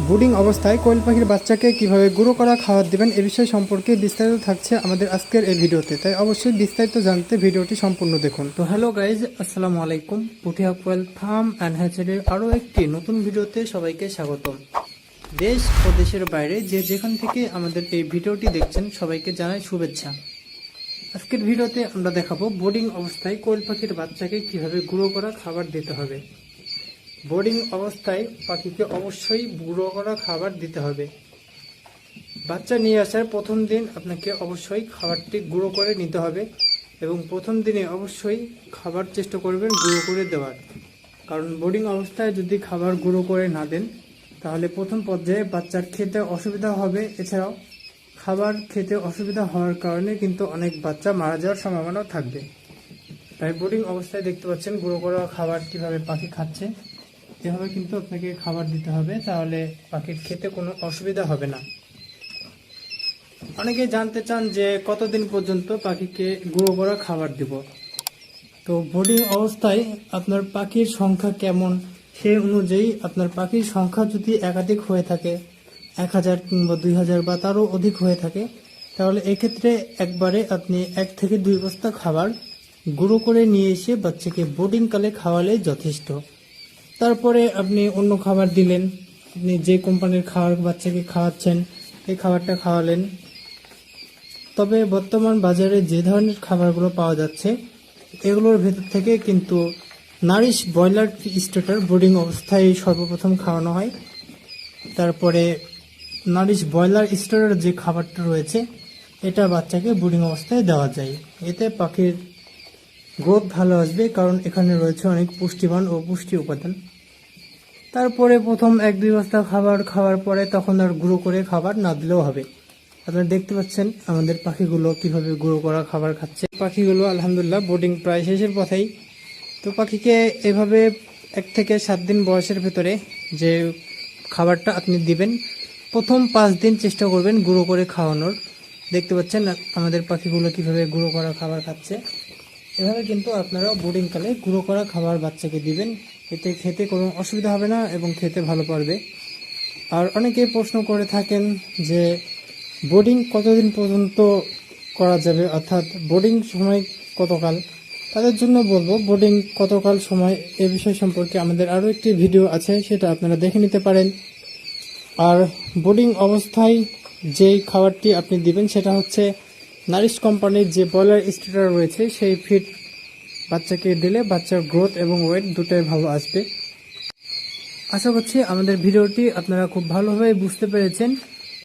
Brooding অবস্থায় কোয়েল পাখির বাচ্চাকে কিভাবে গুঁড়ো করা খাবার দিবেন এ বিষয় সম্পর্কে বিস্তারিত থাকছে আমাদের আজকের এই ভিডিওতে, তাই অবশ্যই বিস্তারিত জানতে ভিডিওটি সম্পূর্ণ দেখুন। তো হ্যালো গাইজ, আসসালামু আলাইকুম। পুঠিয়া কোয়েল ফার্ম অ্যান্ড হ্যাচারির আরও একটি নতুন ভিডিওতে সবাইকে স্বাগতম। দেশ ও দেশের বাইরে যে যেখান থেকে আমাদের এই ভিডিওটি দেখছেন সবাইকে জানাই শুভেচ্ছা। আজকের ভিডিওতে আমরা দেখাবো বোর্ডিং অবস্থায় কোয়েল পাখির বাচ্চাকে কিভাবে গুঁড়ো করা খাবার দিতে হবে। বোর্ডিং অবস্থায় পাখিকে অবশ্যই গুঁড়ো করা খাবার দিতে হবে। বাচ্চা নিয়ে আসার প্রথম দিন আপনাকে অবশ্যই খাবারটি গুঁড়ো করে নিতে হবে এবং প্রথম দিনে অবশ্যই খাবার চেষ্টা করবেন গুঁড়ো করে দেওয়ার, কারণ বোর্ডিং অবস্থায় যদি খাবার গুঁড়ো করে না দেন তাহলে প্রথম পর্যায়ে বাচ্চার খেতে অসুবিধা হবে। এছাড়াও খাবার খেতে অসুবিধা হওয়ার কারণে কিন্তু অনেক বাচ্চা মারা যাওয়ার সম্ভাবনাও থাকবে। তাই বোর্ডিং অবস্থায় দেখতে পাচ্ছেন গুঁড়ো করা খাবার কিভাবে পাখি খাচ্ছে, এভাবে কিন্তু আপনাকে খাবার দিতে হবে, তাহলে পাখির খেতে কোনো অসুবিধা হবে না। অনেকে জানতে চান যে কতদিন পর্যন্ত পাখিকে গুঁড়ো করা খাবার দিব। তো বোর্ডিং অবস্থায় আপনার পাখির সংখ্যা কেমন সেই অনুযায়ী আপনার পাখির সংখ্যা যদি একাধিক হয়ে থাকে, 1000 কিংবা 2000 বা তারও অধিক হয়ে থাকে, তাহলে এক্ষেত্রে একবারে আপনি 1 থেকে 2 বস্তা খাবার গুঁড়ো করে নিয়ে এসে বাচ্চাকে বোর্ডিং কালে খাওয়ালে যথেষ্ট। তারপরে আপনি অন্য খাবার দিলেন, আপনি যে কোম্পানির খাবার বাচ্চাকে খাওয়াচ্ছেন এই খাবারটা খাওয়ালেন। তবে বর্তমান বাজারে যে ধরনের খাবারগুলো পাওয়া যাচ্ছে এগুলোর ভেতর থেকে কিন্তু নারিশ ব্রয়লার স্টার্টার বোর্ডিং অবস্থায় সর্বপ্রথম খাওয়ানো হয়। তারপরে নারিশ ব্রয়লার স্টার্টার যে খাবারটা রয়েছে এটা বাচ্চাকে বোর্ডিং অবস্থায় দেওয়া যায়। এতে পাখির গ্রোথ ভালো আসবে, কারণ এখানে রয়েছে অনেক পুষ্টিমান ও পুষ্টি উপাদান। তারপরে প্রথম 1-2 বস্তা খাবার খাওয়ার পরে তখন আর গুঁড়ো করে খাবার না দিলেও হবে। আপনারা দেখতে পাচ্ছেন আমাদের পাখিগুলো কিভাবে গুঁড়ো করা খাবার খাচ্ছে। পাখিগুলো আলহামদুলিল্লাহ বোর্ডিং প্রায় শেষের পথেই। তো পাখিকে এভাবে 1 থেকে 7 দিন বয়সের ভেতরে যে খাবারটা আপনি দিবেন, প্রথম 5 দিন চেষ্টা করবেন গুঁড়ো করে খাওয়ানোর। দেখতে পাচ্ছেন আমাদের পাখিগুলো কিভাবে গুঁড়ো করা খাবার খাচ্ছে। এভাবে কিন্তু আপনারাও বোর্ডিংকালে গুঁড়ো করা খাবার বাচ্চাকে দিবেন, এতে খেতে কোনো অসুবিধা হবে না এবং খেতে ভালো পারবে। আর অনেকে প্রশ্ন করে থাকেন যে বোর্ডিং কতদিন পর্যন্ত করা যাবে, অর্থাৎ বোর্ডিং সময় কতকাল। তাদের জন্য বলবো বোর্ডিং কতকাল সময় এ বিষয় সম্পর্কে আমাদের আরও একটি ভিডিও আছে, সেটা আপনারা দেখে নিতে পারেন। আর বোর্ডিং অবস্থায় যেই খাবারটি আপনি দিবেন সেটা হচ্ছে নারিশ কোম্পানির যে ব্রয়লার স্টার্টার রয়েছে সেই ফিড বাচ্চাকে দিলে বাচ্চার গ্রোথ এবং ওয়েট দুটোই ভালো আসবে। আশা করছি আমাদের ভিডিওটি আপনারা খুব ভালোভাবে বুঝতে পেরেছেন।